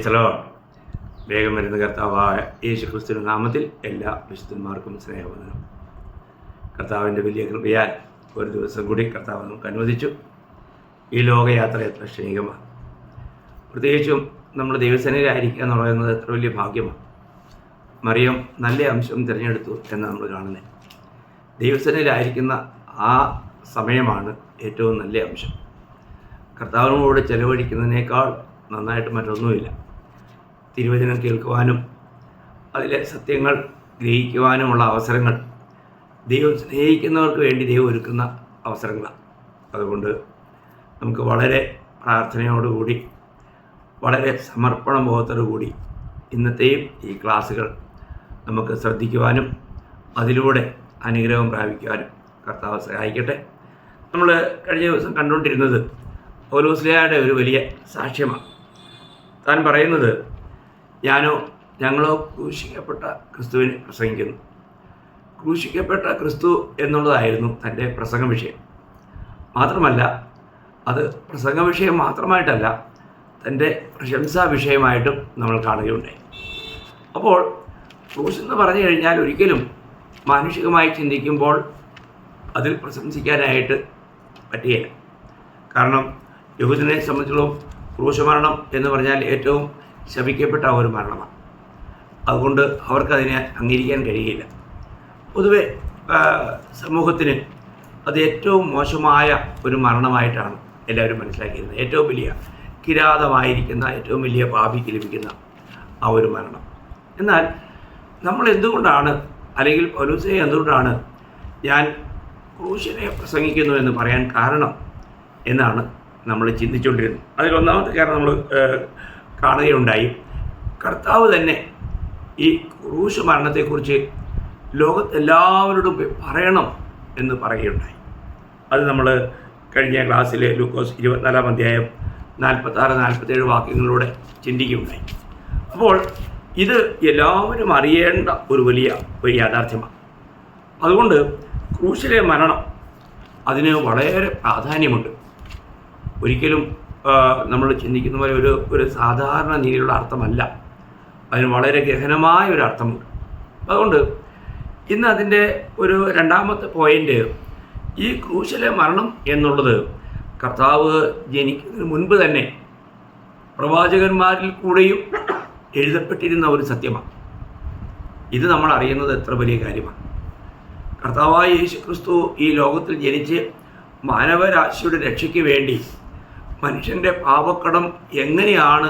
Hello, വേഗം വരുന്ന കർത്താവായ യേശുക്രിസ്തുവിന്റെ നാമത്തിൽ എല്ലാ വിശുദ്ധന്മാർക്കും സ്നേഹവന്ദനം. കർത്താവിൻ്റെ വലിയ കൃപയാൽ ഒരു ദിവസം കൂടി കർത്താവ് നമുക്ക് അനുവദിച്ചു. ഈ ലോകയാത്ര എത്ര ക്ഷണികമാണ്. പ്രത്യേകിച്ചും നമ്മൾ ദൈവസേനയിലായിരിക്കുക എന്ന് പറയുന്നത് എത്ര വലിയ ഭാഗ്യമാണ്. മറിയം നല്ല അംശം തിരഞ്ഞെടുത്തു എന്നാണ് നമ്മൾ കാണുന്നത്. ദൈവസേനയിലായിരിക്കുന്ന ആ സമയമാണ് ഏറ്റവും നല്ല അംശം. കർത്താവിനോട് ചെലവഴിക്കുന്നതിനേക്കാൾ നന്നായിട്ട് മറ്റൊന്നുമില്ല. തിരുവചനം കേൾക്കുവാനും അതിലെ സത്യങ്ങൾ ഗ്രഹിക്കുവാനുമുള്ള അവസരങ്ങൾ ദൈവം സ്നേഹിക്കുന്നവർക്ക് വേണ്ടി ദൈവം ഒരുക്കുന്ന അവസരങ്ങളാണ്. അതുകൊണ്ട് നമുക്ക് വളരെ പ്രാർത്ഥനയോടുകൂടി വളരെ സമർപ്പണ ബോധത്തോടുകൂടി ഇന്നത്തെയും ഈ ക്ലാസ്സുകൾ നമുക്ക് ശ്രദ്ധിക്കുവാനും അതിലൂടെ അനുഗ്രഹം പ്രാപിക്കുവാനും കർത്താവ് സഹായിക്കട്ടെ. നമ്മൾ കഴിഞ്ഞ ദിവസം കണ്ടുകൊണ്ടിരുന്നത് പൗലോസ്ലീഹായുടെ ഒരു വലിയ സാക്ഷ്യമാണ്. താൻ പറയുന്നത്, ഞങ്ങളോ ക്രൂശിക്കപ്പെട്ട ക്രിസ്തുവിനെ പ്രസംഗിക്കുന്നു. ക്രൂശിക്കപ്പെട്ട ക്രിസ്തു എന്നുള്ളതായിരുന്നു തൻ്റെ പ്രസംഗ വിഷയം. മാത്രമല്ല, അത് പ്രസംഗ വിഷയം മാത്രമായിട്ടല്ല, തൻ്റെ പ്രശംസാ വിഷയമായിട്ടും നമ്മൾ കാണുകയുണ്ടായി. അപ്പോൾ ക്രൂശ് എന്ന് പറഞ്ഞു കഴിഞ്ഞാൽ ഒരിക്കലും മാനുഷികമായി ചിന്തിക്കുമ്പോൾ അതിൽ പ്രശംസിക്കാനായിട്ട് പറ്റുകയില്ല. കാരണം യഹൂദനെ സംബന്ധിച്ചിടത്തോളം ക്രൂശമരണം എന്ന് പറഞ്ഞാൽ ഏറ്റവും ശപിക്കപ്പെട്ട ഒരു മരണമാണ്. അതുകൊണ്ട് അവർക്കതിനെ അംഗീകരിക്കാൻ കഴിയില്ല. പൊതുവെ സമൂഹത്തിന് അത് ഏറ്റവും മോശമായ ഒരു മരണമായിട്ടാണ് എല്ലാവരും മനസ്സിലാക്കിയിരുന്നത്. ഏറ്റവും വലിയ കിരാതമായിരിക്കുന്ന, ഏറ്റവും വലിയ പാപിക്ക് ലഭിക്കുന്ന ആ ഒരു മരണം. എന്നാൽ നമ്മൾ എന്തുകൊണ്ടാണ്, അല്ലെങ്കിൽ പൗലോസേ എന്തുകൊണ്ടാണ് ഞാൻ ക്രൂശിനെ പ്രസംഗിക്കുന്നു എന്ന് പറയാൻ കാരണം എന്നാണ് നമ്മൾ ചിന്തിച്ചുകൊണ്ടിരുന്നത്. അതിലൊന്നാമത്തെ കാരണം നമ്മൾ കാണുകയുണ്ടായി. കർത്താവ് തന്നെ ഈ ക്രൂശ് മരണത്തെക്കുറിച്ച് ലോകത്തെല്ലാവരോടും പറയണം എന്ന് പറയുകയുണ്ടായി. അത് നമ്മൾ കഴിഞ്ഞ ക്ലാസ്സിൽ ലൂക്കോസ് 24-ാം അധ്യായം 46-47 വാക്യങ്ങളിലൂടെ ചിന്തിക്കുകയുണ്ടായി. അപ്പോൾ ഇത് എല്ലാവരും അറിയേണ്ട ഒരു വലിയ യാഥാർത്ഥ്യമാണ്. അതുകൊണ്ട് ക്രൂശിലെ മരണം അതിന് വളരെ പ്രാധാന്യമുണ്ട്. ഒരിക്കലും നമ്മൾ ചിന്തിക്കുന്ന പോലെ ഒരു സാധാരണ രീതിയിലുള്ള അർത്ഥമല്ല. അതിന് വളരെ ഗഹനമായ ഒരു അർത്ഥമുണ്ട്. അതുകൊണ്ട് ഇന്ന് അതിൻ്റെ ഒരു രണ്ടാമത്തെ പോയിൻ്റ്, ഈ ക്രൂശിലെ മരണം എന്നുള്ളത് കർത്താവ് ജനിക്കുന്നതിന് മുൻപ് തന്നെ പ്രവാചകന്മാരിൽ കൂടെയും എഴുതപ്പെട്ടിരുന്ന ഒരു സത്യമാണ്. ഇത് നമ്മൾ അറിയുന്നത് എത്ര വലിയ കാര്യമാണ്. കർത്താവായ യേശുക്രിസ്തു ഈ ലോകത്തിൽ ജനിച്ച് മാനവരാശിയുടെ രക്ഷയ്ക്ക് വേണ്ടി മനുഷ്യൻ്റെ പാപക്കടം എങ്ങനെയാണ്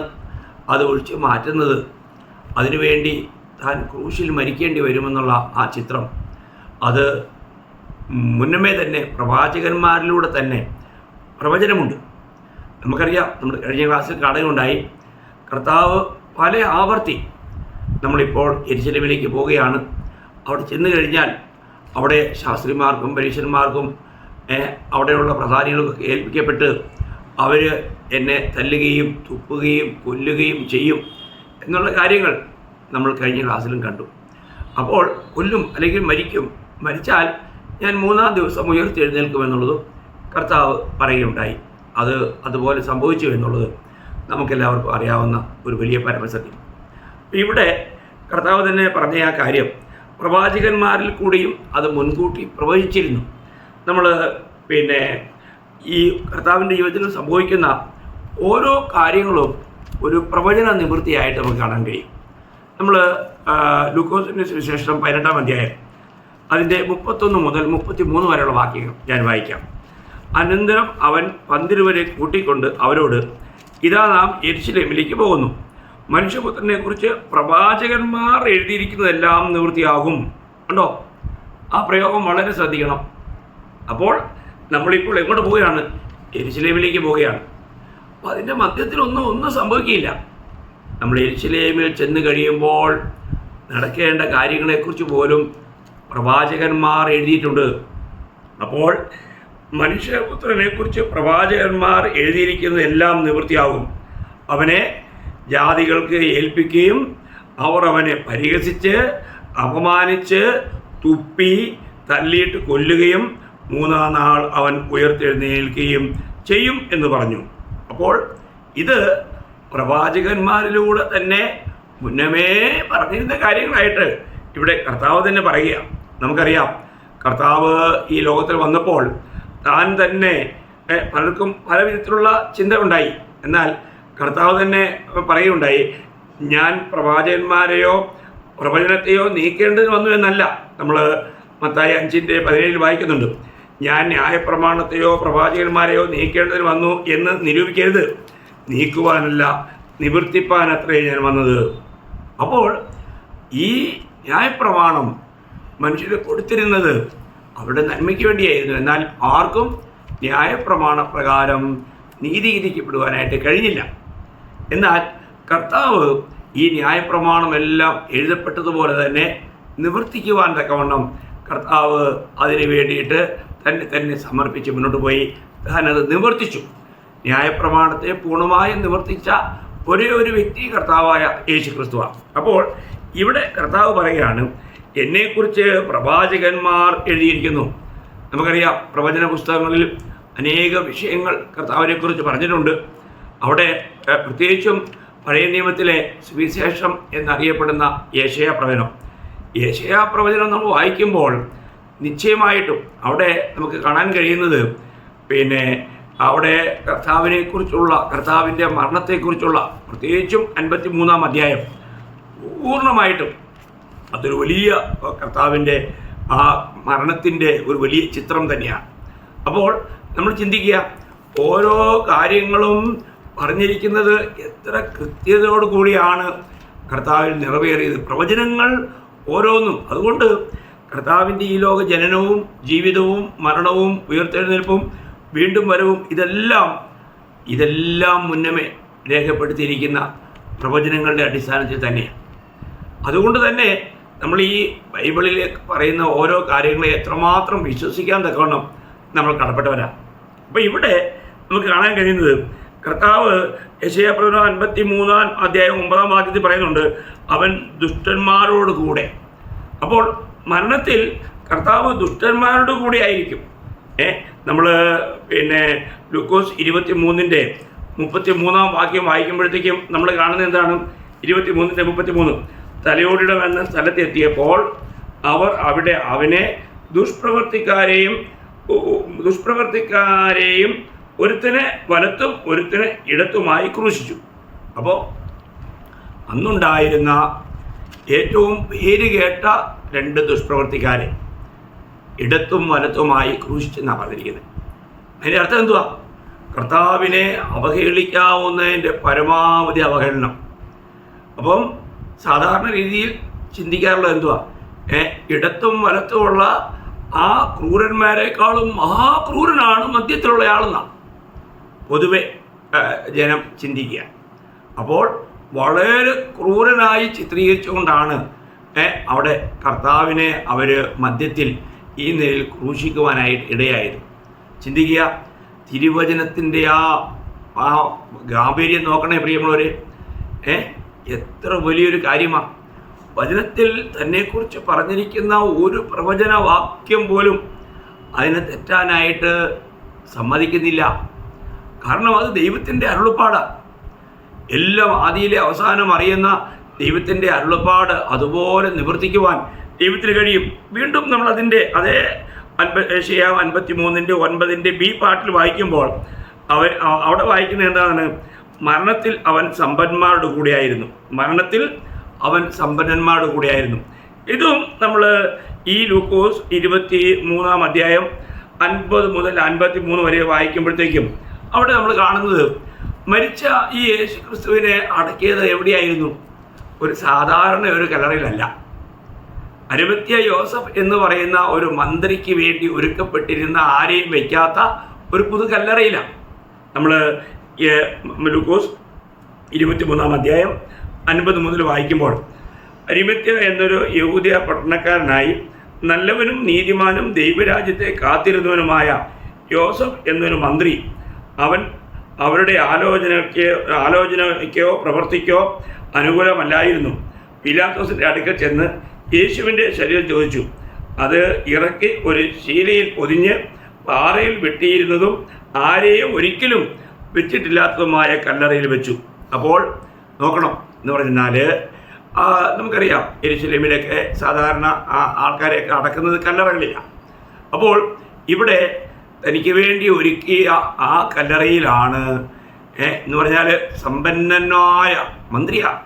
അത് ഒഴിച്ച് മാറ്റുന്നത്, അതിനുവേണ്ടി താൻ ക്രൂശിൽ മരിക്കേണ്ടി വരുമെന്നുള്ള ആ ചിത്രം, അത് മുന്നമേ തന്നെ പ്രവാചകന്മാരിലൂടെ തന്നെ പ്രവചനമുണ്ട്. നമുക്കറിയാം, നമ്മൾ കഴിഞ്ഞ ക്ലാസ്സിൽ കാണുകയുണ്ടായി, കർത്താവ് പല ആവർത്തി നമ്മളിപ്പോൾ യെരുശലേമിലേക്ക് പോവുകയാണ്. അവിടെ ചെന്ന് കഴിഞ്ഞാൽ അവിടെ ശാസ്ത്രിമാർക്കും പരീശന്മാർക്കും അവിടെയുള്ള പ്രധാനികൾക്കൊക്കെ ഏൽപ്പിക്കപ്പെട്ട് അവർ എന്നെ തല്ലുകയും തുപ്പുകയും കൊല്ലുകയും ചെയ്യും എന്നുള്ള കാര്യങ്ങൾ നമ്മൾ കഴിഞ്ഞ ക്ലാസ്സിലും കണ്ടു. അപ്പോൾ കൊല്ലും അല്ലെങ്കിൽ മരിച്ചാൽ ഞാൻ 3-ാം ദിവസം ഉയർത്തെഴുന്നേൽക്കുമെന്നുള്ളതും കർത്താവ് പറയുകയുണ്ടായി. അതുപോലെ സംഭവിച്ചു എന്നുള്ളത് നമുക്കെല്ലാവർക്കും അറിയാവുന്ന ഒരു വലിയ പരമസത്യം. ഇവിടെ കർത്താവ് തന്നെ പറഞ്ഞ ആ കാര്യം പ്രവാചകന്മാരിൽ കൂടിയും അത് മുൻകൂട്ടി പ്രവചിച്ചിരുന്നു. നമ്മൾ ഈ കർത്താവിൻ്റെ ജീവിതത്തിൽ സംഭവിക്കുന്ന ഓരോ കാര്യങ്ങളും ഒരു പ്രവചന നിവൃത്തിയായിട്ട് നമുക്ക് കാണാൻ കഴിയും. നമ്മൾ ലൂക്കോസിൻ്റെ സുവിശേഷം 18-ാം അധ്യായം അതിൻ്റെ 31 മുതൽ 33 വരെയുള്ള വാക്യങ്ങൾ ഞാൻ വായിക്കാം. അനന്തരം അവൻ 12 വരെ കൂട്ടിക്കൊണ്ട് അവരോട്, ഇതാ നാം യെരുശലേമിലേക്ക് പോകുന്നു. മനുഷ്യപുത്രനെക്കുറിച്ച് പ്രവാചകന്മാർ എഴുതിയിരിക്കുന്നതെല്ലാം നിവൃത്തിയാകും. ഉണ്ടോ? ആ പ്രയോഗം വളരെ ശ്രദ്ധിക്കണം. അപ്പോൾ നമ്മളിപ്പോൾ എങ്ങോട്ട് പോവുകയാണ്? യെരുശലേമിലേക്ക് പോവുകയാണ്. അപ്പോൾ അതിൻ്റെ മധ്യത്തിലൊന്നും സംഭവിക്കില്ല. നമ്മൾ യെരുശലേമിൽ ചെന്ന് കഴിയുമ്പോൾ നടക്കേണ്ട കാര്യങ്ങളെക്കുറിച്ച് പോലും പ്രവാചകന്മാർ എഴുതിയിട്ടുണ്ട്. അപ്പോൾ മനുഷ്യപുത്രനെക്കുറിച്ച് പ്രവാചകന്മാർ എഴുതിയിരിക്കുന്നതെല്ലാം നിവൃത്തിയാകും. അവനെ ജാതികൾക്ക് ഏൽപ്പിക്കുകയും അവർ അവനെ പരിഹസിച്ച് അപമാനിച്ച് തുപ്പി തല്ലിയിട്ട് കൊല്ലുകയും 3-ാം നാൾ അവൻ ഉയർത്തെഴുന്നേൽക്കുകയും ചെയ്യും എന്ന് പറഞ്ഞു. അപ്പോൾ ഇത് പ്രവാചകന്മാരിലൂടെ തന്നെ മുന്നമേ പറഞ്ഞിരുന്ന കാര്യങ്ങളായിട്ട് ഇവിടെ കർത്താവ് തന്നെ പറയുക. നമുക്കറിയാം, കർത്താവ് ഈ ലോകത്തിൽ വന്നപ്പോൾ താൻ തന്നെ പലർക്കും പല വിധത്തിലുള്ള ചിന്ത ഉണ്ടായി. എന്നാൽ കർത്താവ് തന്നെ പറയുകയുണ്ടായി, ഞാൻ പ്രവാചകന്മാരെയോ പ്രവചനത്തെയോ നീക്കേണ്ടതിന് വന്നു എന്നല്ല. നമ്മൾ മത്തായി 5:17 വായിക്കുന്നുണ്ട്, ഞാൻ ന്യായപ്രമാണത്തെയോ പ്രവാചകന്മാരെയോ നീക്കേണ്ടതിന് വന്നു എന്ന് നിരൂപിക്കരുത്, നീക്കുവാനല്ല നിവർത്തിപ്പാനത്രേ ഞാൻ വന്നത്. അപ്പോൾ ഈ ന്യായപ്രമാണം മനുഷ്യരെ കൊടുത്തിരുന്നത് അവരുടെ നന്മയ്ക്ക് വേണ്ടിയായിരുന്നു. എന്നാൽ ആർക്കും ന്യായപ്രമാണ പ്രകാരം നീതീകരിക്കപ്പെടുവാനായിട്ട് കഴിഞ്ഞില്ല. എന്നാൽ കർത്താവ് ഈ ന്യായപ്രമാണമെല്ലാം എഴുതപ്പെട്ടതുപോലെ തന്നെ നിവർത്തിക്കുവാൻ തക്കവണ്ണം കർത്താവ് അതിന് വേണ്ടിയിട്ട് തന്നെ സമർപ്പിച്ച് മുന്നോട്ട് പോയി. താനത് നിവർത്തിച്ചു. ന്യായപ്രമാണത്തെ പൂർണ്ണമായും നിവർത്തിച്ച ഒരേ ഒരു വ്യക്തി കർത്താവായ യേശു ക്രിസ്തുവാണ്. അപ്പോൾ ഇവിടെ കർത്താവ് പറയുകയാണ്, എന്നെക്കുറിച്ച് പ്രവാചകന്മാർ എഴുതിയിരിക്കുന്നു. നമുക്കറിയാം, പ്രവചന പുസ്തകങ്ങളിൽ അനേക വിഷയങ്ങൾ കർത്താവിനെക്കുറിച്ച് പറഞ്ഞിട്ടുണ്ട്. അവിടെ പ്രത്യേകിച്ചും പഴയ നിയമത്തിലെ സുവിശേഷം എന്നറിയപ്പെടുന്ന യേശയ്യാ പ്രവചനം നമ്മൾ വായിക്കുമ്പോൾ നിശ്ചയമായിട്ടും അവിടെ നമുക്ക് കാണാൻ കഴിയുന്നത് അവിടെ കർത്താവിൻ്റെ മരണത്തെക്കുറിച്ചുള്ള പ്രത്യേകിച്ചും 53-ാം അധ്യായം പൂർണ്ണമായിട്ടും അതൊരു വലിയ കർത്താവിൻ്റെ ആ മരണത്തിൻ്റെ ഒരു വലിയ ചിത്രം തന്നെയാണ്. അപ്പോൾ നമ്മൾ ചിന്തിക്കുക, ഓരോ കാര്യങ്ങളും പറഞ്ഞിരിക്കുന്നത് എത്ര കൃത്യതയോടു കൂടിയാണ് കർത്താവിൽ നിറവേറിയത്, പ്രവചനങ്ങൾ ഓരോന്നും. അതുകൊണ്ട് കർത്താവിൻ്റെ ഈ ലോക ജനനവും ജീവിതവും മരണവും ഉയർത്തെഴുന്നേൽപ്പും വീണ്ടും വരവും ഇതെല്ലാം മുന്നമേ രേഖപ്പെടുത്തിയിരിക്കുന്ന പ്രവചനങ്ങളുടെ അടിസ്ഥാനത്തിൽ തന്നെയാണ്. അതുകൊണ്ട് തന്നെ നമ്മൾ ഈ ബൈബിളിലേക്ക് പറയുന്ന ഓരോ കാര്യങ്ങളെ എത്രമാത്രം വിശ്വസിക്കാൻ തക്കവണ്ണം നമ്മൾ കടപ്പെട്ടവരാണ്. അപ്പോൾ ഇവിടെ നമുക്ക് കാണാൻ കഴിയുന്നത്, കർത്താവ് യെശയ്യാ പ്രവചനം 53-ാം അധ്യായം 9-ാം വാക്യത്തിൽ പറയുന്നുണ്ട്, അവൻ ദുഷ്ടന്മാരോട് കൂടെ. അപ്പോൾ മരണത്തിൽ കർത്താവ് ദുഷ്ടന്മാരോട് കൂടെ ആയിരിക്കും. നമ്മൾ ലൂക്കോസ് 23-ന്റെ-33-ാം വാക്യം വായിക്കുമ്പോഴത്തേക്കും നമ്മൾ കാണുന്നത് എന്താണ്? 23-ന്റെ-33 തലയോടിടം എന്ന സ്ഥലത്തെത്തിയപ്പോൾ അവർ അവിടെ അവനെ ദുഷ്പ്രവർത്തിക്കാരെയും ഒരുത്തനെ വലത്തും ഒരുത്തനെ ഇടത്തുമായി ക്രൂശിച്ചു. അപ്പോൾ അന്നുണ്ടായിരുന്ന ഏറ്റവും പേര് കേട്ട 2 ദുഷ്പ്രവർത്തിക്കാരെ ഇടത്തും വലത്തുമായി ക്രൂശിച്ചെന്നാണ് പറഞ്ഞിരിക്കുന്നത്. അതിൻ്റെ അർത്ഥം എന്തുവാ? കർത്താവിനെ അവഹേളിക്കാവുന്നതിൻ്റെ പരമാവധി അവഹേളനം. അപ്പം സാധാരണ രീതിയിൽ ചിന്തിക്കാറുള്ളത് എന്തുവാ? ഇടത്തും വലത്തുമുള്ള ആ ക്രൂരന്മാരെക്കാളും മഹാക്രൂരനാണ് മധ്യത്തിലുള്ളയാളെന്നാണ് പൊതുവെ ജനം ചിന്തിക്കുക. അപ്പോൾ വളരെ ക്രൂരനായി ചിത്രീകരിച്ചുകൊണ്ടാണ് അവിടെ കർത്താവിനെ അവർ മധ്യത്തിൽ ഈ നിലയിൽ ക്രൂശിക്കുവാനായിട്ട് ഇടയായത്. ചിന്തിക്കുക, തിരുവചനത്തിൻ്റെ ആ ഗാംഭീര്യം നോക്കണേ പ്രിയമുള്ളവരെ. എത്ര വലിയൊരു കാര്യമാണ്. വചനത്തിൽ തന്നെക്കുറിച്ച് പറഞ്ഞിരിക്കുന്ന ഒരു പ്രവചന വാക്യം പോലും അതിനെ തെറ്റാനായിട്ട് സമ്മതിക്കുന്നില്ല. കാരണം അത് ദൈവത്തിൻ്റെ അരുളപ്പാടാണ്. എല്ലാം ആദിയിലെ അവസാനം അറിയുന്ന ദൈവത്തിൻ്റെ അരുളപ്പാട് അതുപോലെ നിവർത്തിക്കുവാൻ ദൈവത്തിന് കഴിയും. വീണ്ടും നമ്മൾ അതിൻ്റെ അതേ യെശയ്യാ 53-ന്റെ 9-ന്റെ പാർട്ടിൽ വായിക്കുമ്പോൾ അവിടെ വായിക്കുന്നത് എന്താണ്? മരണത്തിൽ അവൻ സമ്പന്നന്മാരുടെ കൂടെയായിരുന്നു. ഇതും നമ്മൾ ഈ ലൂക്കോസ് 23-ാം അധ്യായം 50 മുതൽ 53 വരെ വായിക്കുമ്പോഴത്തേക്കും അവിടെ നമ്മൾ കാണുന്നത്, മരിച്ച ഈ യേശു ക്രിസ്തുവിനെ അടക്കിയത് എവിടെയായിരുന്നു? ഒരു സാധാരണ ഒരു കല്ലറയിലല്ല. അരിമത്യ യോസഫ് എന്ന് പറയുന്ന ഒരു മന്ത്രിക്ക് വേണ്ടി ഒരുക്കപ്പെട്ടിരുന്ന ആരെയും വയ്ക്കാത്ത ഒരു പുതു കല്ലറയിലാണ്. നമ്മൾ ലൂക്കോസ് 23-ാം അധ്യായം 50 മുതൽ വായിക്കുമ്പോൾ, അരിമത്യ എന്നൊരു യഹൂദ പട്ടണക്കാരനായി നല്ലവനും നീതിമാനും ദൈവരാജ്യത്തെ കാത്തിരുന്നവനുമായ യോസഫ് എന്നൊരു മന്ത്രി, അവൻ അവരുടെ ആലോചനയ്ക്കോ പ്രവൃത്തിക്കോ അനുകൂലമല്ലായിരുന്നു. പീലാത്തോസിൻ്റെ അടുക്കൽ ചെന്ന് യേശുവിൻ്റെ ശരീരം ചോദിച്ചു. അത് ഇറക്കി ഒരു ശീലയിൽ പൊതിഞ്ഞ് പാറയിൽ വെട്ടിയിരുന്നതും ആരെയും ഒരിക്കലും വെച്ചിട്ടില്ലാത്തതുമായ കല്ലറയിൽ വെച്ചു. അപ്പോൾ നോക്കണം എന്ന് പറഞ്ഞാൽ നമുക്കറിയാം യെരുശലേമിലൊക്കെ സാധാരണ ആൾക്കാരെയൊക്കെ അടക്കുന്നത് കല്ലറകളിലാണ്. അപ്പോൾ ഇവിടെ തനിക്ക് വേണ്ടി ഒരുക്കിയ ആ കല്ലറയിലാണ് എന്ന് പറഞ്ഞാൽ സമ്പന്നനായ മന്ത്രിയാണ്,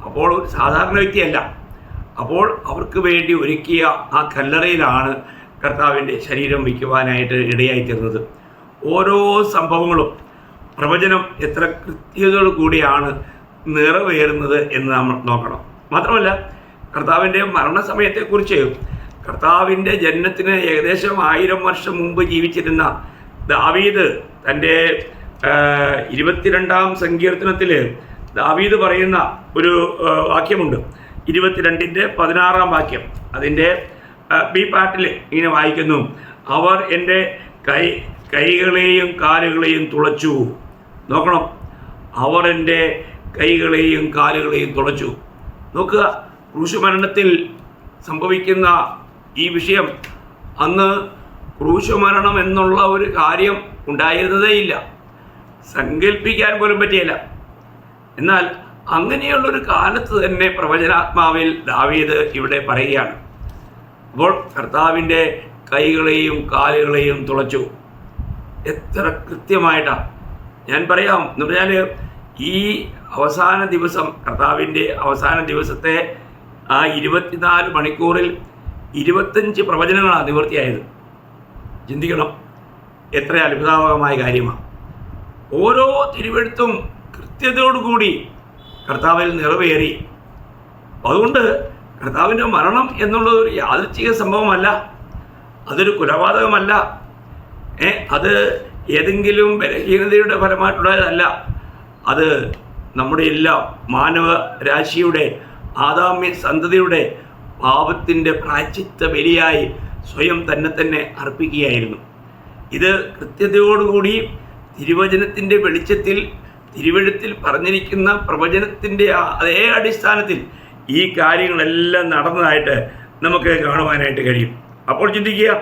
അപ്പോൾ ഒരു സാധാരണ വ്യക്തിയല്ല. അപ്പോൾ അവർക്ക് വേണ്ടി ഒരുക്കിയ ആ കല്ലറയിലാണ് കർത്താവിൻ്റെ ശരീരം വയ്ക്കുവാനായിട്ട് ഇടയായിത്തീർന്നത്. ഓരോ സംഭവങ്ങളും പ്രവചനം എത്ര കൃത്യതയോടു കൂടിയാണ് നിറവേറുന്നത് എന്ന് നമ്മൾ നോക്കണം. മാത്രമല്ല കർത്താവിൻ്റെ മരണസമയത്തെക്കുറിച്ച് കർത്താവിൻ്റെ ജനനത്തിന് ഏകദേശം 1000 വർഷം മുമ്പ് ജീവിച്ചിരുന്ന ദാവീദ് തൻ്റെ 22-ാം സങ്കീർത്തനത്തിൽ ദാവീദ് പറയുന്ന ഒരു വാക്യമുണ്ട്. 22-ന്റെ 16-ാം വാക്യം, അതിൻ്റെ ബി പാർട്ടിൽ ഇങ്ങനെ വായിക്കുന്നു: അവർ എൻ്റെ കൈകളെയും കാലുകളെയും തുളച്ചു. നോക്കണം, അവർ എൻ്റെ കൈകളെയും കാലുകളെയും തുളച്ചു. നോക്കുക, ക്രൂശുമരണത്തിൽ സംഭവിക്കുന്ന ഈ വിഷയം അന്ന് ക്രൂശുമരണം എന്നുള്ള ഒരു കാര്യം ഉണ്ടായിരുന്നതേയില്ല, സങ്കല്പിക്കാൻ പോലും പറ്റിയില്ല. എന്നാൽ അങ്ങനെയുള്ളൊരു കാലത്ത് തന്നെ പ്രവചനാത്മാവിൽ ദാവീദ് ഇവിടെ പറയുകയാണ്, അപ്പോൾ കർത്താവിൻ്റെ കൈകളെയും കാലുകളെയും തുളച്ചു. എത്ര കൃത്യമായിട്ടാണ് ഞാൻ പറയാം എന്ന് പറഞ്ഞാൽ, ഈ അവസാന ദിവസം, കർത്താവിൻ്റെ അവസാന ദിവസത്തെ ആ 24 മണിക്കൂറിൽ 25 പ്രവചനങ്ങളാണ് നിവൃത്തിയായത്. ചിന്തിക്കണം, എത്ര അത്ഭുതാവഹമായ കാര്യമാണ്. ഓരോ തിരുവെഴുത്തും കൃത്യതയോടുകൂടി കർത്താവിൽ നിറവേറി. അതുകൊണ്ട് കർത്താവിൻ്റെ മരണം എന്നുള്ളത് ഒരു യാദൃച്ഛിക സംഭവമല്ല, അതൊരു കൊലപാതകമല്ല, അത് ഏതെങ്കിലും ബലഹീനതയുടെ ഫലമായിട്ടുള്ളതല്ല. അത് നമ്മുടെ എല്ലാം മാനവ രാശിയുടെ ആദാമ്യ സന്തതിയുടെ പാപത്തിൻ്റെ പ്രായശ്ചിത്ത ബലിയായി സ്വയം തന്നെ അർപ്പിക്കുകയായിരുന്നു. ഇത് കൃത്യതയോടുകൂടി തിരുവചനത്തിൻ്റെ വെളിച്ചത്തിൽ, തിരുവെഴുത്തിൽ പറഞ്ഞിരിക്കുന്ന പ്രവചനത്തിൻ്റെ അതേ അടിസ്ഥാനത്തിൽ ഈ കാര്യങ്ങളെല്ലാം നടന്നതായിട്ട് നമുക്ക് കാണുവാനായിട്ട് കഴിയും. അപ്പോൾ ചിന്തിക്കുക,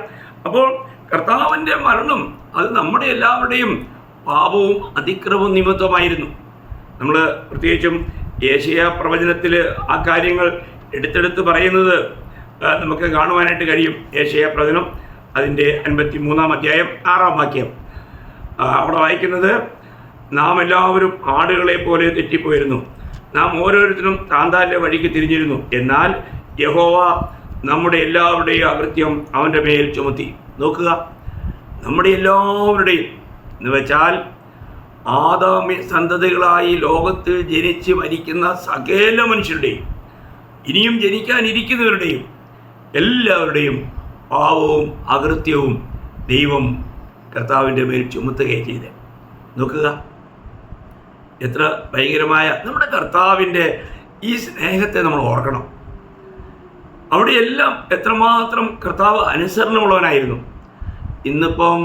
അപ്പോൾ കർത്താവിൻ്റെ മരണം അത് നമ്മുടെ എല്ലാവരുടെയും പാപവും അതിക്രമവും നിമിത്തമായിരുന്നു. നമ്മൾ പ്രത്യേകിച്ചും യേശയ്യാ പ്രവചനത്തിൽ ആ കാര്യങ്ങൾ എടുത്തെടുത്ത് പറയുന്നത് നമുക്ക് കാണുവാനായിട്ട് കഴിയും. യേശയ്യാ പ്രവചനം അതിൻ്റെ 53-ാം അധ്യായം 6-ാം വാക്യം അവിടെ വായിക്കുന്നത്: നാം എല്ലാവരും ആടുകളെ പോലെ തെറ്റിപ്പോയിരുന്നു, നാം ഓരോരുത്തരും താന്താൻ്റെ വഴിക്ക് തിരിഞ്ഞിരുന്നു, എന്നാൽ യഹോവ നമ്മുടെ എല്ലാവരുടെയും അകൃത്യം അവൻ്റെ മേൽ ചുമത്തി. നോക്കുക, നമ്മുടെ എല്ലാവരുടെയും എന്ന് വെച്ചാൽ ആദാമ്യ സന്തതികളായി ലോകത്തിൽ ജനിച്ച് മരിക്കുന്ന സകല മനുഷ്യരുടെയും ഇനിയും ജനിക്കാനിരിക്കുന്നവരുടെയും എല്ലാവരുടെയും പാവവും അകൃത്യവും ദൈവം കർത്താവിൻ്റെ മേൽ ചുമത്തുകയും ചെയ്ത്. നോക്കുക, എത്ര ഭയങ്കരമായ നമ്മുടെ കർത്താവിൻ്റെ ഈ സ്നേഹത്തെ നമ്മൾ ഓർക്കണം. അവിടെയെല്ലാം എത്രമാത്രം കർത്താവ് അനുസരണമുള്ളവനായിരുന്നു. ഇന്നിപ്പം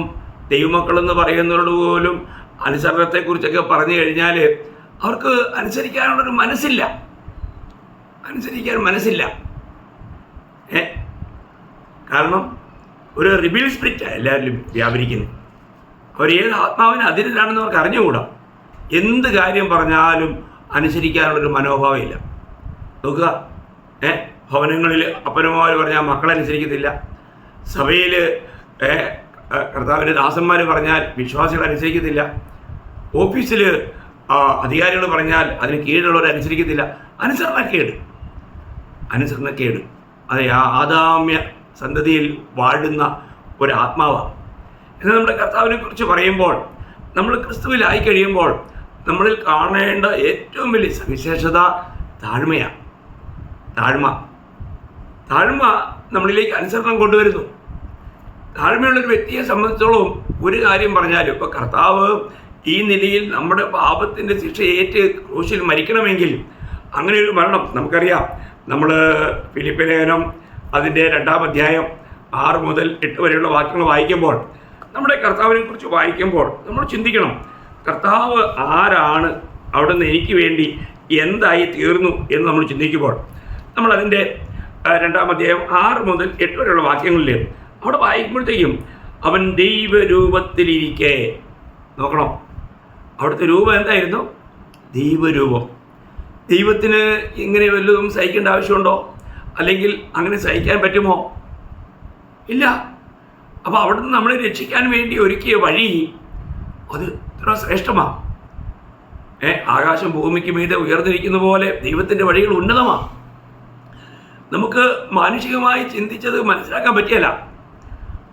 ദൈവമക്കളെന്ന് പറയുന്നവരോട് പോലും അനുസരണത്തെക്കുറിച്ചൊക്കെ പറഞ്ഞു കഴിഞ്ഞാൽ അവർക്ക് അനുസരിക്കാനുള്ളൊരു മനസ്സില്ല, അനുസരിക്കാൻ മനസ്സില്ല. കാരണം ഒരു റിബിൽ സ്പിരിറ്റാണ് എല്ലാവരിലും വ്യാപരിക്കുന്നത്. അവർ ഏത് ആത്മാവിന് അതിരിലാണെന്ന് അവർക്ക് അറിഞ്ഞുകൂടാ. എന്ത് കാര്യം പറഞ്ഞാലും അനുസരിക്കാനുള്ളൊരു മനോഭാവം ഇല്ല. നോക്കുക, ഭവനങ്ങളിൽ അപ്പനമ്മമാർ പറഞ്ഞാൽ മക്കളനുസരിക്കത്തില്ല, സഭയിൽ കർത്താവിൻ്റെ ദാസന്മാർ പറഞ്ഞാൽ വിശ്വാസികൾ അനുസരിക്കത്തില്ല, ഓഫീസിൽ അധികാരികൾ പറഞ്ഞാൽ അതിന് കീഴിലുള്ളവർ അനുസരിക്കത്തില്ല. അനുസരണക്കേട് അത് ആദാമ്യ സന്തതിയിൽ വാഴുന്ന ഒരു ആത്മാവാണ്. എന്നാൽ നമ്മുടെ കർത്താവിനെ കുറിച്ച് പറയുമ്പോൾ, നമ്മൾ ക്രിസ്തുവിലായി കഴിയുമ്പോൾ നമ്മളിൽ കാണേണ്ട ഏറ്റവും വലിയ സവിശേഷത താഴ്മയാണ്. താഴ്മ നമ്മളിലേക്ക് അനുസരണം കൊണ്ടുവരുന്നു. താഴ്മയുള്ളൊരു വ്യക്തിയെ സംബന്ധിച്ചോളം ഒരു കാര്യം പറഞ്ഞാലും, ഇപ്പോൾ കർത്താവ് ഈ നിലയിൽ നമ്മുടെ പാപത്തിൻ്റെ ശിക്ഷ ഏറ്റ് ക്രൂശിൽ മരിക്കണമെങ്കിൽ അങ്ങനെ ഒരു മരണം നമുക്കറിയാം. നമ്മൾ ഫിലിപ്പി ലേഖനം അതിൻ്റെ 2-ാം അധ്യായം 6 മുതൽ 8 വരെയുള്ള വാക്യങ്ങൾ വായിക്കുമ്പോൾ, നമ്മുടെ കർത്താവിനെ കുറിച്ച് വായിക്കുമ്പോൾ നമ്മൾ ചിന്തിക്കണം, കർത്താവ് ആരാണ്, അവിടുന്ന് എനിക്ക് വേണ്ടി എന്തായി തീർന്നു എന്ന് നമ്മൾ ചിന്തിക്കുമ്പോൾ, നമ്മളതിൻ്റെ 2-ാം അധ്യായം 6 മുതൽ 8 വരെയുള്ള വാക്യങ്ങളിൽ അവിടെ വായിക്കുമ്പോഴത്തേക്കും അവൻ ദൈവരൂപത്തിലിരിക്കെ, നോക്കണം, അവിടുത്തെ രൂപം എന്തായിരുന്നു? ദൈവരൂപം. ദൈവത്തിന് ഇങ്ങനെ വല്ലതും സഹിക്കേണ്ട ആവശ്യമുണ്ടോ? അല്ലെങ്കിൽ അങ്ങനെ സഹിക്കാൻ പറ്റുമോ? ഇല്ല. അപ്പോൾ അവിടുന്ന് നമ്മളെ രക്ഷിക്കാൻ വേണ്ടി ഒരുക്കിയ വഴി അത് ഇത്ര ശ്രേഷ്ഠമാണ്. ആകാശം ഭൂമിക്ക് മീതെ ഉയർന്നിരിക്കുന്ന പോലെ ദൈവത്തിൻ്റെ വഴികൾ ഉന്നതമാണ്. നമുക്ക് മാനുഷികമായി ചിന്തിച്ചത് മനസ്സിലാക്കാൻ പറ്റിയല്ല.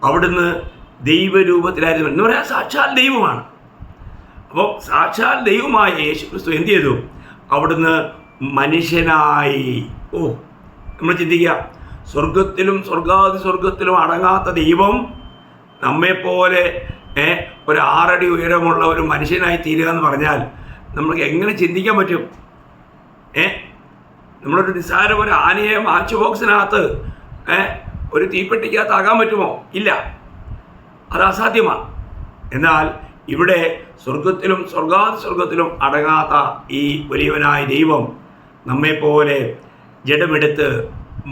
അവിടുന്ന് ദൈവരൂപത്തിലായിരുന്നു എന്ന് പറയാൻ സാക്ഷാൽ ദൈവമാണ്. അപ്പോൾ സാക്ഷാൽ ദൈവമായ യേശു ക്രിസ്തു എന്ത് ചെയ്തു? അവിടുന്ന് മനുഷ്യനായി. നമ്മൾ ചിന്തിക്കുക, സ്വർഗത്തിലും സ്വർഗത്തിലും അടങ്ങാത്ത ദൈവം നമ്മെപ്പോലെ ഒരു 6 അടി ഉയരമുള്ള ഒരു മനുഷ്യനായി തീരുക എന്ന് പറഞ്ഞാൽ നമുക്ക് എങ്ങനെ ചിന്തിക്കാൻ പറ്റും? നമ്മളൊരു നിസ്സാരം ഒരു ആനയെ മാച്ച് ബോക്സിനകത്ത് ഒരു തീപ്പെട്ടിക്കകത്താകാൻ പറ്റുമോ? ഇല്ല, അത് അസാധ്യമാണ്. എന്നാൽ ഇവിടെ സ്വർഗത്തിലും സ്വർഗത്തിലും അടങ്ങാത്ത ഈ വലിയവനായ ദൈവം നമ്മെപ്പോലെ ജഡമെടുത്ത്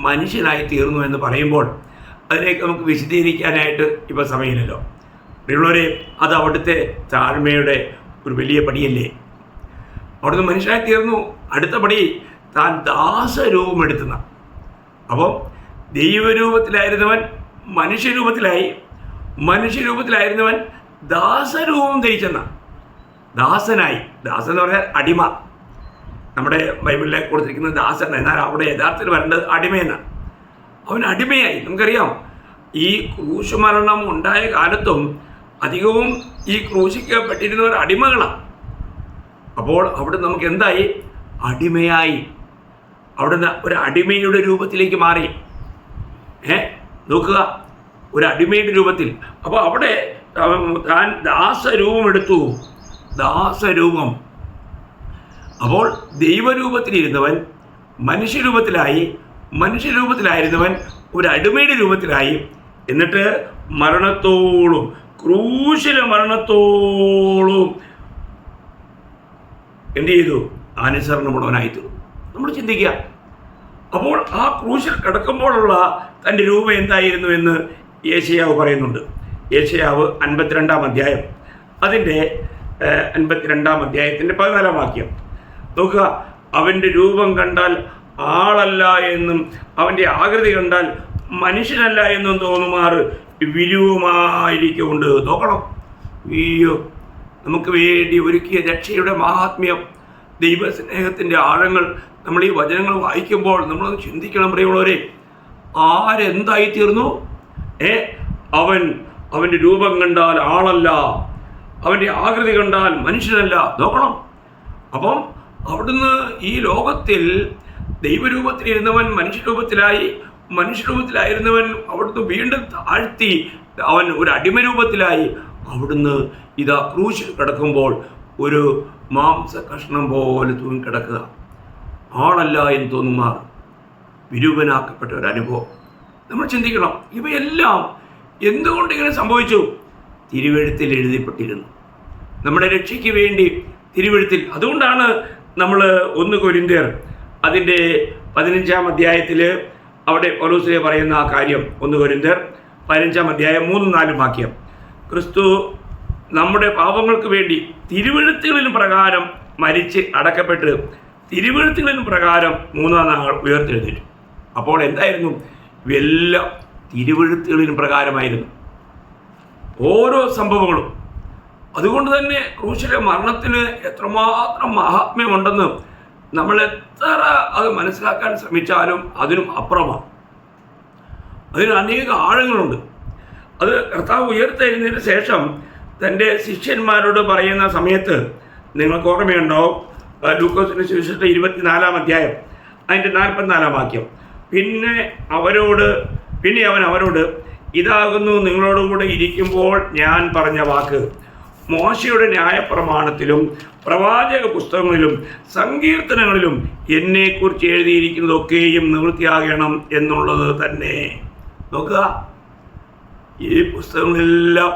മനുഷ്യനായി തീർന്നു എന്ന് പറയുമ്പോൾ അതിലേക്ക് നമുക്ക് വിശദീകരിക്കാനായിട്ട് ഇപ്പോൾ സമയമില്ലല്ലോ. പ്രിയമുള്ളവരെ, അത് അവിടുത്തെ താഴ്മയുടെ ഒരു വലിയ പടിയല്ലേ? അവിടുന്ന് മനുഷ്യനായി തീർന്നു. അടുത്ത പടി താൻ ദാസരൂപം എടുത്തുന്ന. അപ്പം ദൈവരൂപത്തിലായിരുന്നവൻ മനുഷ്യരൂപത്തിലായി, മനുഷ്യരൂപത്തിലായിരുന്നവൻ ദാസരൂപം ധരിച്ചെന്ന. ദാസനായി. ദാസൻ എന്ന് പറഞ്ഞാൽ അടിമ. നമ്മുടെ ബൈബിളിലെ കൊടുത്തിരിക്കുന്ന ദാസൻ, എന്നാൽ അവിടെ യഥാർത്ഥത്തിൽ വരേണ്ടത് അടിമയെന്നാണ്. അവൻ അടിമയായി. നമുക്കറിയാം, ഈ ക്രൂശ് മരണം ഉണ്ടായ കാലത്തും അധികവും ഈ ക്രൂശിക്കപ്പെട്ടിരുന്നവർ അടിമകളാണ്. അപ്പോൾ അവിടെ നമുക്ക് എന്തായി? അടിമയായി. അവിടുന്ന് ഒരു അടിമയുടെ രൂപത്തിലേക്ക് മാറി. നോക്കുക, ഒരു അടിമയുടെ രൂപത്തിൽ. അപ്പോൾ അവിടെ താൻ ദാസരൂപം എടുത്തു. ദാസരൂപം. അപ്പോൾ ദൈവരൂപത്തിലിരുന്നവൻ മനുഷ്യരൂപത്തിലായി, മനുഷ്യരൂപത്തിലായിരുന്നവൻ ഒരു അടിമയുടെ രൂപത്തിലായി. എന്നിട്ട് മരണത്തോളം, ക്രൂശിലെ മരണത്തോളം എന്ത് ചെയ്തു? അനുസരണമുള്ളവനായി തീർന്നു. നമ്മൾ ചിന്തിക്കുക, അപ്പോൾ ആ ക്രൂശിൽ കിടക്കുമ്പോഴുള്ള തൻ്റെ രൂപം എന്തായിരുന്നു എന്ന് യേശയ്യാവ് പറയുന്നുണ്ട്. യേശയ്യാവ് 52-ാം അധ്യായം, അതിൻ്റെ 52-ാം അധ്യായത്തിൻ്റെ 14-ാം വാക്യം നോക്കുക. അവൻ്റെ രൂപം കണ്ടാൽ ആളല്ല എന്നും അവൻ്റെ ആകൃതി കണ്ടാൽ മനുഷ്യനല്ല എന്നും തോന്നുമാറ് വിരൂപമായിരിക്കുന്നുണ്ട്. നോക്കണം, അയ്യോ, നമുക്ക് വേണ്ടി ഒരുക്കിയ രക്ഷയുടെ മഹാത്മ്യം, ദൈവസ്നേഹത്തിൻ്റെ ആഴങ്ങൾ നമ്മൾ ഈ വചനങ്ങൾ വായിക്കുമ്പോൾ നമ്മളൊന്ന് ചിന്തിക്കണം. പ്രിയമുള്ളവരെ, ആരെന്തായിത്തീർന്നു? അവൻ്റെ രൂപം കണ്ടാൽ ആളല്ല, അവൻ്റെ ആകൃതി കണ്ടാൽ മനുഷ്യനല്ല. നോക്കണം. അപ്പം അവിടുന്ന് ഈ ലോകത്തിൽ ദൈവരൂപത്തിലിരുന്നവൻ മനുഷ്യരൂപത്തിലായി, മനുഷ്യരൂപത്തിലായിരുന്നവൻ അവിടുന്ന് വീണ്ടും താഴ്ത്തി അവൻ ഒരു അടിമരൂപത്തിലായി. അവിടുന്ന് ഇതാ ക്രൂശിൽ കിടക്കുമ്പോൾ ഒരു മാംസ കഷ്ണം പോലെ തൂങ്ങിക്കിടക്കുക. ആളല്ല എന്ന് തോന്നുമാർ വിരൂപനാക്കപ്പെട്ട ഒരു അനുഭവം. നമ്മൾ ചിന്തിക്കണം, ഇവയെല്ലാം എന്തുകൊണ്ട് ഇങ്ങനെ സംഭവിച്ചു? തിരുവെഴുത്തിൽ എഴുതപ്പെട്ടിരുന്നു. നമ്മുടെ രക്ഷയ്ക്ക് വേണ്ടി തിരുവെഴുത്തിൽ. അതുകൊണ്ടാണ് നമ്മൾ 1 കൊരിന്ത്യർ അതിൻ്റെ 15-ാം അധ്യായത്തിൽ അവിടെ പൗലോസ് പറയുന്ന ആ കാര്യം. 1 കൊരിന്ത്യർ 15-ാം അധ്യായം 3-4 വാക്യം. ക്രിസ്തു നമ്മുടെ പാപങ്ങൾക്ക് വേണ്ടി തിരുവെഴുത്തുകളിലും പ്രകാരം മരിച്ച് അടക്കപ്പെട്ട് തിരുവെഴുത്തുകളിലും പ്രകാരം 3-ാം നാൾ ഉയർത്തെഴുന്നേറ്റു. അപ്പോൾ എന്തായിരുന്നു? ഇവയെല്ലാം തിരുവെഴുത്തുകളിലും പ്രകാരമായിരുന്നു ഓരോ സംഭവങ്ങളും. അതുകൊണ്ട് തന്നെ ക്രൂശിലെ മരണത്തിന് എത്രമാത്രം മഹാത്മ്യമുണ്ടെന്ന് നമ്മൾ എത്ര അത് മനസ്സിലാക്കാൻ ശ്രമിച്ചാലും അതിനും അപ്പുറമാണ്. അതിന് അനേക ആഴങ്ങളുണ്ട്. അത് കർത്താവ് ഉയർത്തെഴുന്നതിന് ശേഷം തൻ്റെ ശിഷ്യന്മാരോട് പറയുന്ന സമയത്ത് നിങ്ങൾക്ക് ഓർമ്മയുണ്ടോ? ലൂക്കോസിന്റെ സുവിശേഷം 24-ാം അധ്യായം അതിൻ്റെ 44-ാം വാക്യം. പിന്നെ അവൻ അവരോട് ഇതാകുന്നു നിങ്ങളോടുകൂടെ ഇരിക്കുമ്പോൾ ഞാൻ പറഞ്ഞ വാക്ക്, മോശയുടെ ന്യായപ്രമാണത്തിലും പ്രവാചക പുസ്തകങ്ങളിലും സങ്കീർത്തനങ്ങളിലും എന്നെക്കുറിച്ച് എഴുതിയിരിക്കുന്നതൊക്കെയും നിവൃത്തിയാകണം എന്നുള്ളത് തന്നെ. നോക്കുക, ഈ പുസ്തകങ്ങളെല്ലാം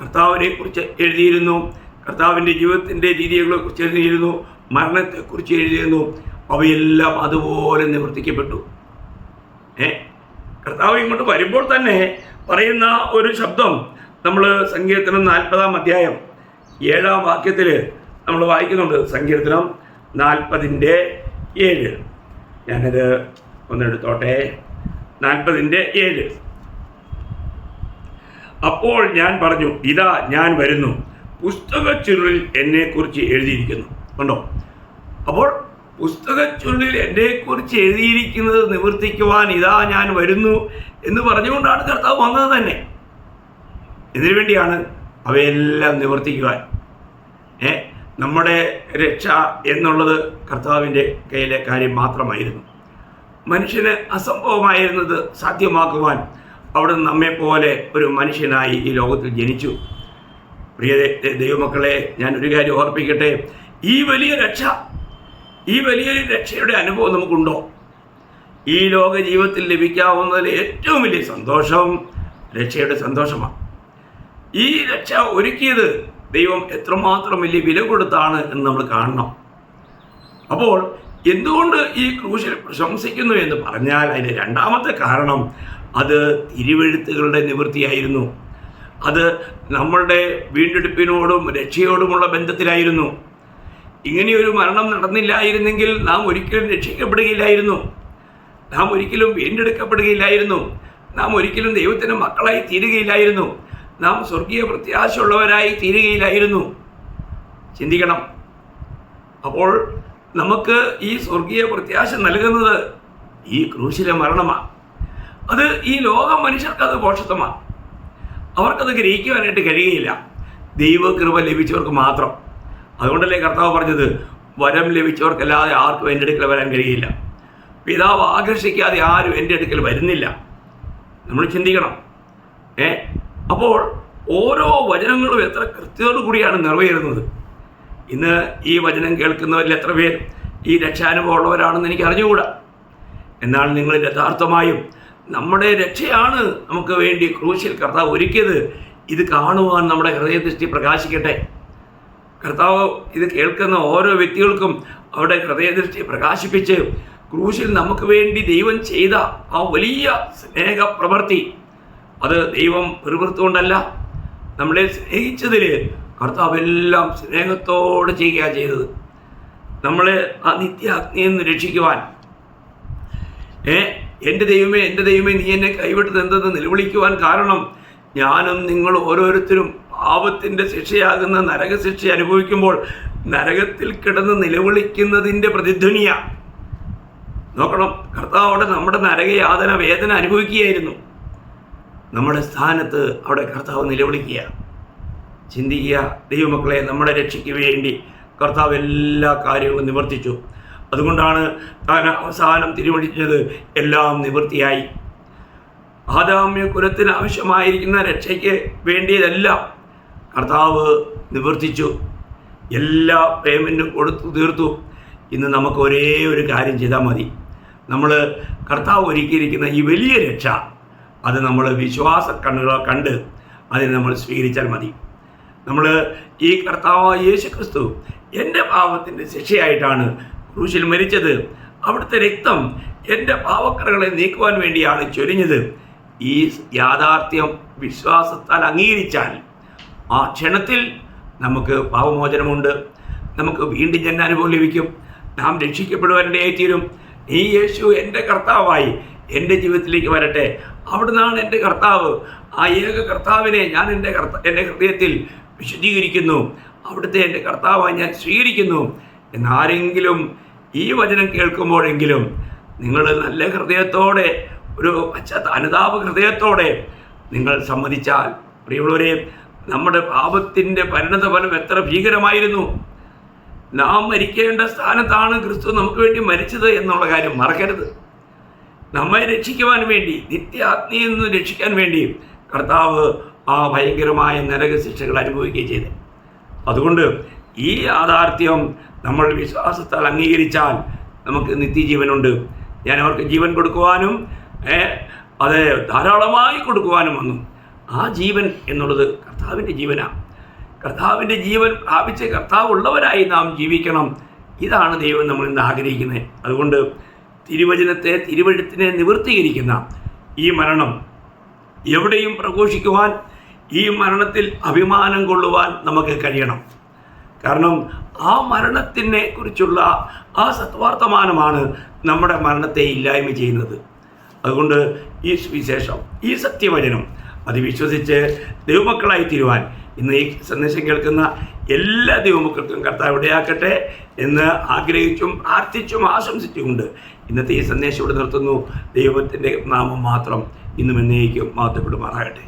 കർത്താവിനെ കുറിച്ച് എഴുതിയിരുന്നു, കർത്താവിൻ്റെ ജീവിതത്തിൻ്റെ രീതികളെക്കുറിച്ച് എഴുതിയിരുന്നു, മരണത്തെക്കുറിച്ച് എഴുതിയിരുന്നു. അവയെല്ലാം അതുപോലെ നിവർത്തിക്കപ്പെട്ടു. കർത്താവ് ഇങ്ങോട്ട് വരുമ്പോൾ തന്നെ പറയുന്ന ഒരു ശബ്ദം നമ്മൾ സങ്കീർത്തനം 40-ാം അധ്യായം 7-ാം വാക്യത്തിൽ നമ്മൾ വായിക്കുന്നുണ്ട്. സങ്കീർത്തനം 40:7. ഞാനത് ഒന്നെടുത്തോട്ടെ. 40:7. അപ്പോൾ ഞാൻ പറഞ്ഞു, ഇതാ ഞാൻ വരുന്നു, പുസ്തകച്ചുരുളിൽ എന്നെക്കുറിച്ച് എഴുതിയിരിക്കുന്നു. കണ്ടോ? അപ്പോൾ പുസ്തകച്ചുരുളിൽ എന്നെക്കുറിച്ച് എഴുതിയിരിക്കുന്നത് നിവർത്തിക്കുവാൻ ഇതാ ഞാൻ വരുന്നു എന്ന് പറഞ്ഞുകൊണ്ടാണ് കർത്താവ് വന്നത് തന്നെ. ഇതിനു വേണ്ടിയാണ് അവയെല്ലാം നിവർത്തിക്കുവാൻ. നമ്മുടെ രക്ഷ എന്നുള്ളത് കർത്താവിൻ്റെ കയ്യിലെ കാര്യം മാത്രമായിരുന്നു. മനുഷ്യന് അസംഭവമായിരുന്നത് സാധ്യമാക്കുവാൻ അവിടുന്ന് നമ്മെപ്പോലെ ഒരു മനുഷ്യനായി ഈ ലോകത്തിൽ ജനിച്ചു. പ്രിയ ദൈവമക്കളെ, ഞാനൊരു കാര്യം ഓർപ്പിക്കട്ടെ. ഈ വലിയൊരു രക്ഷയുടെ അനുഭവം നമുക്കുണ്ടോ? ഈ ലോക ജീവിതത്തിൽ ലഭിക്കാവുന്നതിൽ ഏറ്റവും വലിയ സന്തോഷം രക്ഷയുടെ സന്തോഷമാണ്. ഈ രക്ഷ ഒരുക്കിയത് ദൈവം എത്രമാത്രം വലിയ വില കൊടുത്താണ് എന്ന് നമ്മൾ കാണണം. അപ്പോൾ എന്തുകൊണ്ട് ഈ ക്രൂശിൽ പ്രശംസിക്കുന്നു എന്ന് പറഞ്ഞാൽ അതിൻ്റെ രണ്ടാമത്തെ കാരണം അത് തിരുവെഴുത്തുകളുടെ നിവൃത്തിയായിരുന്നു. അത് നമ്മളുടെ വീണ്ടെടുപ്പിനോടും രക്ഷയോടുമുള്ള ബന്ധത്തിലായിരുന്നു. ഇങ്ങനെയൊരു മരണം നടന്നില്ലായിരുന്നെങ്കിൽ നാം ഒരിക്കലും രക്ഷിക്കപ്പെടുകയില്ലായിരുന്നു, നാം ഒരിക്കലും വീണ്ടെടുക്കപ്പെടുകയില്ലായിരുന്നു, നാം ഒരിക്കലും ദൈവത്തിൻ്റെ മക്കളായി തീരുകയില്ലായിരുന്നു, നാം സ്വർഗീയ പ്രത്യാശയുള്ളവരായി തീരുകയില്ലായിരുന്നു. ചിന്തിക്കണം. അപ്പോൾ നമുക്ക് ഈ സ്വർഗീയ പ്രത്യാശ നൽകുന്നത് ഈ ക്രൂശിലെ മരണമാണ്. അത് ഈ ലോകം മനുഷ്യർക്കത് പോഷത്വമാണ്. അവർക്കത് ഗ്രഹിക്കുവാനായിട്ട് കഴിയുകയില്ല. ദൈവകൃപ ലഭിച്ചവർക്ക് മാത്രം. അതുകൊണ്ടല്ലേ കർത്താവ് പറഞ്ഞത്, വരം ലഭിച്ചവർക്കല്ലാതെ ആർക്കും എൻ്റെ അടുക്കൽ വരാൻ കഴിയില്ല, പിതാവ് ആകർഷിക്കാതെ ആരും എൻ്റെ അടുക്കൽ വരുന്നില്ല. നമ്മൾ ചിന്തിക്കണം. അപ്പോൾ ഓരോ വചനങ്ങളും എത്ര കൃത്യതയോടു കൂടിയാണ് നിറവേറുന്നത്. ഇന്ന് ഈ വചനം കേൾക്കുന്നവരിൽ എത്ര പേർ ഈ രക്ഷാനുഭവം ഉള്ളവരാണെന്ന് എനിക്ക് അറിഞ്ഞുകൂടാ. എന്നാൽ നിങ്ങൾ യഥാർത്ഥമായും നമ്മുടെ രക്ഷയാണ് നമുക്ക് വേണ്ടി ക്രൂശിൽ കർത്താവ് ഒരുക്കിയത്. ഇത് കാണുവാൻ നമ്മുടെ ഹൃദയദൃഷ്ടി പ്രകാശിക്കട്ടെ. കർത്താവ് ഇത് കേൾക്കുന്ന ഓരോ വ്യക്തികൾക്കും അവരുടെ ഹൃദയദൃഷ്ടി പ്രകാശിപ്പിച്ച് ക്രൂശിൽ നമുക്ക് വേണ്ടി ദൈവം ചെയ്ത ആ വലിയ സ്നേഹപ്രവൃത്തി, അത് ദൈവം വെറുതെകൊണ്ടല്ല, നമ്മളെ സ്നേഹിച്ചതിൽ കർത്താവ് എല്ലാം സ്നേഹത്തോടെ ചെയ്യുകയാണ് ചെയ്തത്. നമ്മളെ ആ നിത്യാഗ്നിയിൽ നിന്ന് രക്ഷിക്കുവാൻ. എൻ്റെ ദൈവമേ നീ എന്നെ കൈവിട്ടത് എന്തെന്ന് നിലവിളിക്കുവാൻ കാരണം ഞാനും നിങ്ങൾ ഓരോരുത്തരും പാപത്തിൻ്റെ ശിക്ഷയാകുന്ന നരകശിക്ഷ അനുഭവിക്കുമ്പോൾ നരകത്തിൽ കിടന്ന് നിലവിളിക്കുന്നതിൻ്റെ പ്രതിധ്വനിയാണ്. നോക്കണം, കർത്താവ് നമ്മുടെ നരകയാതന വേദന അനുഭവിക്കുകയായിരുന്നു. നമ്മുടെ സ്ഥാനത്ത് അവിടെ കർത്താവ് നിലവിളിക്കുക. ചിന്തിക്കുക ദൈവമക്കളെ, നമ്മുടെ രക്ഷയ്ക്ക് വേണ്ടി കർത്താവ് എല്ലാ കാര്യങ്ങളും നിവർത്തിച്ചു. അതുകൊണ്ടാണ് താൻ അവസാനം തിരുമണിച്ചത് എല്ലാം നിവൃത്തിയായി. ആദാമ്യ കുലത്തിന് ആവശ്യമായിരിക്കുന്ന രക്ഷയ്ക്ക് വേണ്ടിയതെല്ലാം കർത്താവ് നിവർത്തിച്ചു. എല്ലാ പേയ്മെൻറ്റും കൊടുത്തു തീർത്തു. ഇന്ന് നമുക്ക് ഒരേ ഒരു കാര്യം ചെയ്താൽ മതി. നമ്മൾ കർത്താവ് ഒരുക്കിയിരിക്കുന്ന ഈ വലിയ രക്ഷ അത് നമ്മൾ വിശ്വാസ കണ്ണുകളെ കണ്ട് അതിനെ നമ്മൾ സ്വീകരിച്ചാൽ മതി. നമ്മൾ ഈ കർത്താവ് യേശുക്രിസ്തു എൻ്റെ പാപത്തിൻ്റെ ശിക്ഷയായിട്ടാണ് ക്രൂശിൽ മരിച്ചത്. അവിടുത്തെ രക്തം എൻ്റെ പാപക്കറകളെ നീക്കുവാൻ വേണ്ടിയാണ് ചൊരിഞ്ഞത്. ഈ യാഥാർത്ഥ്യം വിശ്വാസത്താൽ അംഗീകരിച്ചാൽ ആ ക്ഷണത്തിൽ നമുക്ക് പാപമോചനമുണ്ട്, നമുക്ക് വീണ്ടും ജന്മാനുഭവം ലഭിക്കും, നാം രക്ഷിക്കപ്പെടുവാനിടയായിത്തീരും. ഈ യേശു എൻ്റെ കർത്താവായി എൻ്റെ ജീവിതത്തിലേക്ക് വരട്ടെ, അവിടുന്നാണ് എൻ്റെ കർത്താവ്. ആ ഏക കർത്താവിനെ ഞാൻ എൻ്റെ ഹൃദയത്തിൽ വിശുദ്ധീകരിക്കുന്നു, അവിടുത്തെ എൻ്റെ കർത്താവായി ഞാൻ സ്വീകരിക്കുന്നു എന്നാരെങ്കിലും ഈ വചനം കേൾക്കുമ്പോഴെങ്കിലും നിങ്ങൾ നല്ല ഹൃദയത്തോടെ, ഒരു അനുതാപ ഹൃദയത്തോടെ നിങ്ങൾ സമ്മതിച്ചാൽ, പ്രിയമുള്ളവരെ, നമ്മുടെ പാപത്തിൻ്റെ പരിണതഫലം എത്ര ഭീകരമായിരുന്നു. നാം മരിക്കേണ്ട സ്ഥാനത്താണ് ക്രിസ്തു നമുക്ക് വേണ്ടി മരിച്ചത് എന്നുള്ള കാര്യം മറക്കരുത്. നമ്മെ രക്ഷിക്കുവാൻ വേണ്ടി, നിത്യാഗ്നിയിൽ നിന്ന് രക്ഷിക്കാൻ വേണ്ടി കർത്താവ് ആ ഭയങ്കരമായ നരകശിക്ഷകൾ അനുഭവിക്കുകയും ചെയ്തു. അതുകൊണ്ട് ഈ യാഥാർത്ഥ്യം നമ്മൾ വിശ്വാസത്താൽ അംഗീകരിച്ചാൽ നമുക്ക് നിത്യജീവനുണ്ട്. ഞാൻ അവർക്ക് ജീവൻ കൊടുക്കുവാനും അത് ധാരാളമായി കൊടുക്കുവാനും വന്നു. ആ ജീവൻ എന്നുള്ളത് കർത്താവിൻ്റെ ജീവനാണ്. കർത്താവിൻ്റെ ജീവൻ പ്രാപിച്ച് കർത്താവ് ഉള്ളവരായി നാം ജീവിക്കണം. ഇതാണ് ദൈവം നമ്മൾ ഇന്ന് ആഗ്രഹിക്കുന്നത്. അതുകൊണ്ട് തിരുവഴുത്തിനെ നിവൃത്തീകരിക്കുന്ന ഈ മരണം എവിടെയും പ്രഘോഷിക്കുവാൻ, ഈ മരണത്തിൽ അഭിമാനം കൊള്ളുവാൻ നമുക്ക് കഴിയണം. കാരണം ആ മരണത്തിനെ കുറിച്ചുള്ള ആ സത്വാർത്തമാനമാണ് നമ്മുടെ മരണത്തെ ഇല്ലായ്മ ചെയ്യുന്നത്. അതുകൊണ്ട് ഈ സുവിശേഷം, ഈ സത്യവചനം അത് വിശ്വസിച്ച് ദൈവമക്കളായി തീരുവാൻ ഇന്ന് ഈ സന്ദേശം കേൾക്കുന്ന എല്ലാ ദൈവമക്കൾക്കും കർത്താവ് ഇടയാക്കട്ടെ എന്ന് ആഗ്രഹിച്ചും പ്രാർത്ഥിച്ചും ആശംസിച്ചുകൊണ്ട് ഇന്നത്തെ ഈ സന്ദേശം ഇവിടെ നിർത്തുന്നു. ദൈവത്തിൻ്റെ നാമം മാത്രം ഇന്നും എന്നേക്കും മഹത്വപ്പെടുമാറാകട്ടെ.